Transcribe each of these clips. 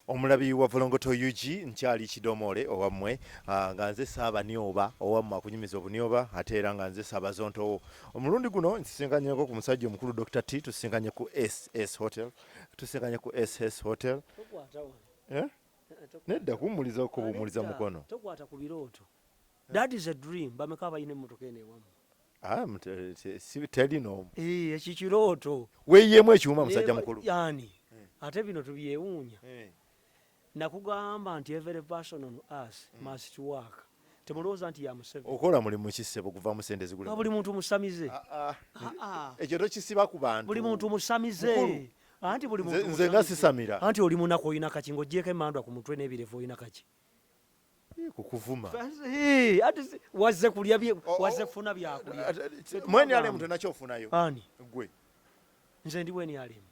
Omulabi wa Volongoto UG nkyali kidomole owamwe nga nze saaba nyoba owamwe akunyumiza obunyoba ate era nga nze saaba zonto omulundi guno nsisinkanyeko ku musajja omukulu Dr. T tusisinkanye ku SS Hotel nedda kumuliza okubumuliza mukono tokwata ku birooto. That is a dream. Bameka abayina emmotoka eno ewamu. telino Eki kirooto weeyemu ekiwuma musajja mukulu yani ate bino tubyewuunya. Nakugamba nti every person on us must work. Temulowooza nti ya Museveni. Okola mulimu kisebo kuva mu sente zigula. Buli muntu musamize. Ekyo tokisiba ku bantu. Buli muntu musamize. Anti buli muntu nze nga sisamira. Anti oli munako oyina kaki ng'ogyeko emmandwa ku mutwe n'ebirevu oyina kaki. Kukuvuma. Ati wazze kulya bye wazze funa byakulya. Mweni ale muntu nakyofunayo. Ani? Gwe. Nze ndi weni ali.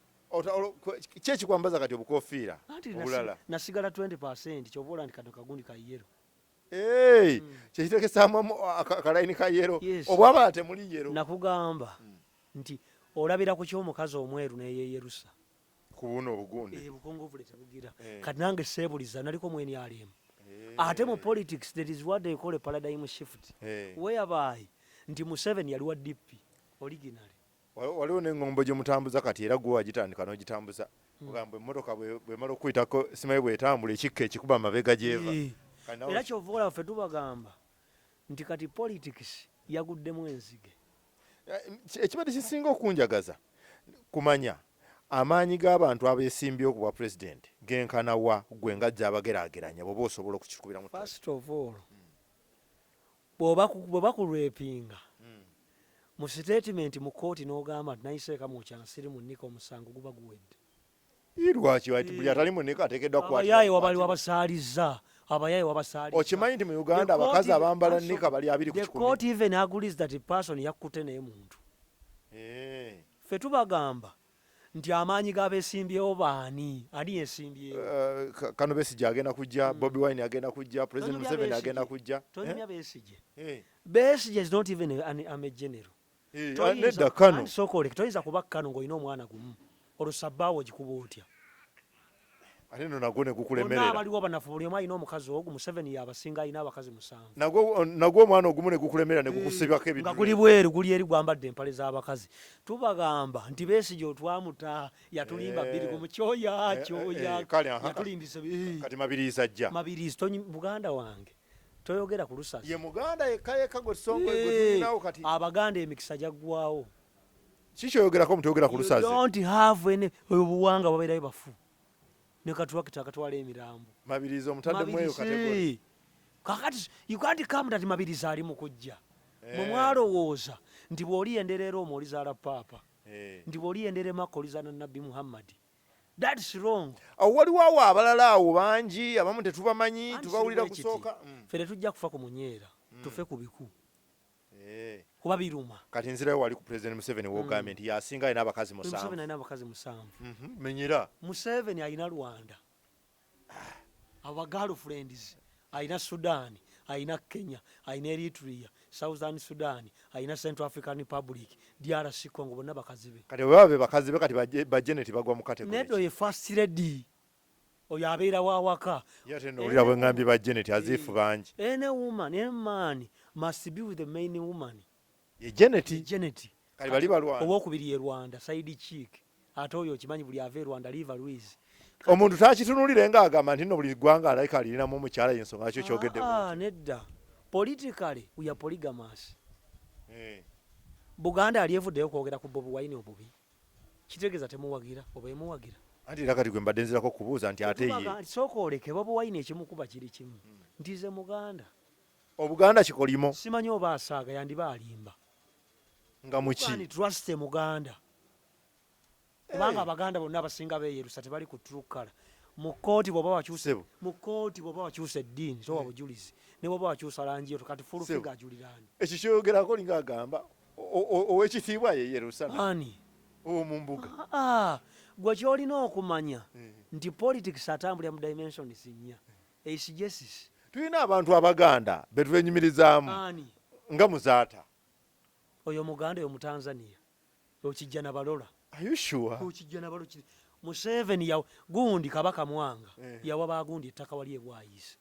Kyeki kwambaza kati obukofiira obulala nasigala 20% kyobola ndi kano kagundi ka yero. Kyekitekesamu akalayini ka yero obwaba temuli yero. Nakugamba nti olabira ku ky'omukazi omweru neyeyerusa ku buno obugundi bukongovule tebugira kati nange seebuliza naliko mweni alimu. Ate mu politics there is what they call a paradigm shift whereby nti Museveni yali wa DP originally. Waliwo n'engombo gye mutambuza kati era gwe wagitandika n'ogitambuza ogamba emmotoka bwemala okuyitako simaye bwetambula ekikka ekikuba amabega gy'eva. Era kyova ffe tubagamba nti kati politics yaguddemu enzige. Ekibadde kisinga okunjagaza kumanya amaanyi g'abantu abeesimbyewo ku bwa pulezidenti genkana wa gwe ng'ajja abageraageranya bw'oba osobola okukikubira mu first of all bw'oba kulwepinga mu statement mu kooti n'ogamba nayiseeka mu kyansiri mu nnika omusango guba guwedde. Lwaki buli atali mu nnika ateekeddwa kukwatibwa. Abayaaye wabali wabasaaliza. Abayaaye wabasaaliza. Okimanyi nti mu Uganda abakazi abambala nnika bali 2 ku 10. The court even agrees that a person yakutte naye muntu. Ffe tubagamba nti amaanyi g'abeesimbyewo baani ali yeesimbyewo. Kano Besigye agenda kujja, Bobi Wine agenda kujja, President Museveni agenda kujja. Tonyumya Besigye. Besigye is not even a general. Nedda Kano. Sokoleke toyinza kuba Kano ng'olina omwana gumu. Olusabbaawo gikuba otya. Ate no nagwo ne gukulemerera. Abaliwo banafu buli omu alina omukazi ogwo Museveni yabasinga alina abakazi 7. Nagwo omwana ogumu ne gukulemerera ne gukusibako ebintu. Nga guli bweru guli eri gwambadde empale z'abakazi. Tubagamba nti Besigye otwamuta yatulimba 2 ku mukyoya yatulimbise kati mabirizi ajja. Mabirizi Buganda wange. Toyogera ku lusazi. Ye Muganda yekka gwe songo egwe kati. Abaganda emikisa jaggwawo. Kikyoyogerako mutogera ku lusazi. Don't have any obuwanga babeerayo bafu. Ne katwakita akatwala emirambo. Mabirizi omutadde mweyo kategori. Kakati you can't come that Mabirizi ali mu kujja. Mwe mwalowooza nti bw'oli enderera omwo olizaala Paapa. Nti bw'oli endere Makka olizaala Nabbi Muhammad. That's wrong. Waliwo awo abalala awo bangi abamu tetubamanyi tubawulira kusooka. Fere tujja kufa ku munyeera tufe ku biku. Kuba biruma. Kati nzirayo wali ku President Museveni w'ogambye nti yasinga alina abakazi 7. Museveni alina abakazi 7. Menyera. Museveni alina Rwanda. Our girlfriends alina Sudan, alina Kenya, alina Eritrea, Southern Sudan, alina Central African Republic, DRC Congo bonna bakazi be. Kati babe bakazi be kati bajeneti bagwa mu category. Nedo ye first lady. Oyo abeera wawaka. Yate no olira bwe ngambye bajeneti azifu bangi. Any woman, any man must be with the main woman. Ye Jeneti. Jeneti. Kali bali balwana. Owokubiri ye Rwanda, side chick. Ate oyo kimanyi buli ave Rwanda River Louise. Omuntu takitunulire nga agamba nti no buli ggwanga alayika alinamu omukyala y'ensonga kyo kyogedde. Nedda. Politically we are polygamous. Buganda aliyevuddeyo kwogera ku Bobi Wine obubi. Kitegeeza temuwagira oba emuwagira. Anti era kati gwe mbadde nzirako kubuuza nti ate ye. Sooka oleke Bobi Wine ekimukuba kiri kimu. Ntize Muganda. Obuganda kikolimo. Simanyi oba asaaga yandiba alimba. Nga muki. Trust Muganda. Kubanga Abaganda bonna abasinga beeyerusa tebali ku Trukala. Mu kooti bw'oba wakyusa eddiini so wabujulizi ne bw'oba wakyusa langi yo kati full figure ajulirani. Ekyo kyogerako linga agamba ow'ekitiibwa yeeyerusa. Ani? Mu mbuga. Gwe ky'olina okumanya nti politics atambulira mu dimensions 4. Eisigyesis. Tulina abantu Abaganda be twenyumirizaamu nga Muzaata. Oyo Muganda oyo mu Tanzania. Okijja na balola. Are you sure? Okijja na balola. Museveni ya gundi kabaka mwanga yawa bagundi ettaka wali ebwayise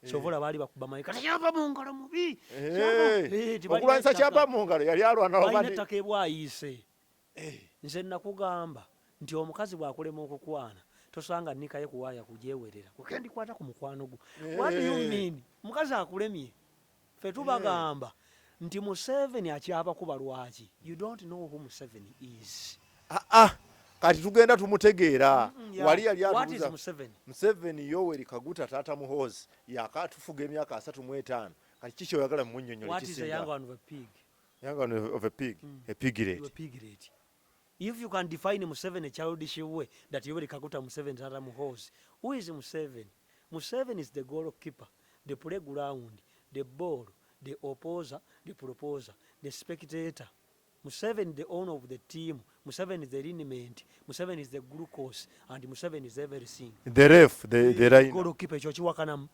kyovola baali bakuba mayika tekyava mu ngalo mubi okulwanyisa kyava mu ngalo yali alwana balina ettaka ebwayise nze nakugamba nti omukazi bwakulema okukwana tosanga nikaye kuwaaya kujewerera kukendikwata ku mukwano gwo what do you mean mukazi akulemye fe tubagamba nti Museveni akyaba kuba lwaki you don't know who Museveni is kati tugenda tumutegeera wali yali atubuza Museveni Yoweri Kaguta taata muhozi yakatufuga emyaka 35 kati kiki oyagala munnyonnyola what is the young one of a pig a piglet if you can define Museveni childish way that Yoweri Kaguta Museveni taata muhozi who is Museveni? Museveni is the goalkeeper, the playground, the ball, the opposer, the proposer, the spectator. Museveni the owner of the team. Museveni is the liniment. Museveni is the glucose, and Museveni is everything. The ref, the right. Goalkeeper chochiwakana.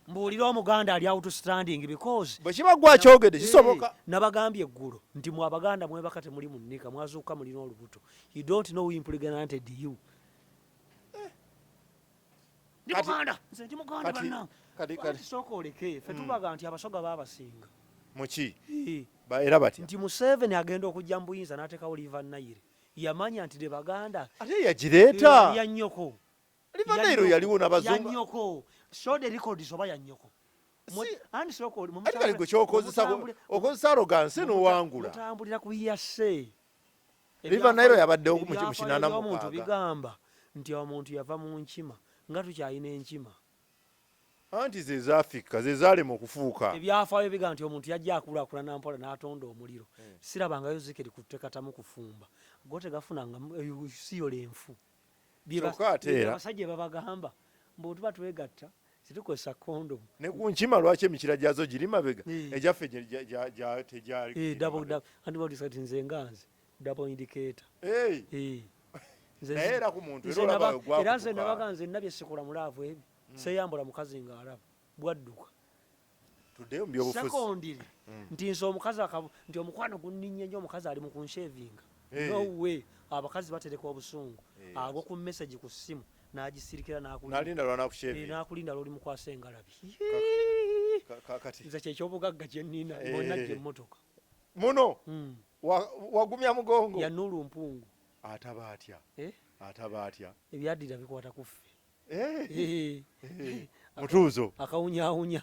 Mbulira omuganda ali outstanding because bwekibagwa kyogedde kisoboka nabagambye eggulo nti mu abaganda mwebakate muli munnika mwazuuka mulina olubuto. You don't know who impregnated you. Kati sooka oleke fe tubaga nti abasoga baabasinga muki era batya nti Museveni agenda okujja mu buyinza n'ateekawo Liva Nayire yamanya nti de baganda ate yagireeta ya nnyoko Liva Nayire yaliwo n'abazungu ya nnyoko so the records oba ya nnyoko andi sooka oli ate gwe kyokozesa arrogance n'owangula mutambulira ku yase Liva Nayire yabaddewo mu kinana mu omuntu bigamba nti omuntu yava mu nkima nga tukyalina enkima anti ze zaafrika ze zaalema okufuuka ebyafaayo biga nti omuntu yajja akulaakulana mpola n'atonda omuliro sirabangayo zikiri kutekatamu kufumba go tegafunanga siyo lenfu abasajja babagamba mbu tuba twegatta situkozesa kondomu ne ku nkima lwaki emikira gyazo giri mabega ejaffe tegyali antibiotics nze nganze double indicator naye era ku muntu era nze nabaga nze nabye sikola mulaavu ebyo seyambula mukazi ng'alaba bwadduka tuddeyo mu byobufuzi sekondiri nti nze omukazi nti omukwano gunninnya nnyo omukazi ali mu kunshevinga no way abakazi batereka obusungu agwa ku message ku ssimu n'agisirikira n'akulinda lw'oli mukwasa engalabi nze kyekyobugagga kye nnina bonnajja emmotoka muno wagumya mugongo ya Nulu Mpungu ataba atya ebyaddira bikwata kuffe mutuuzo akawunyawunya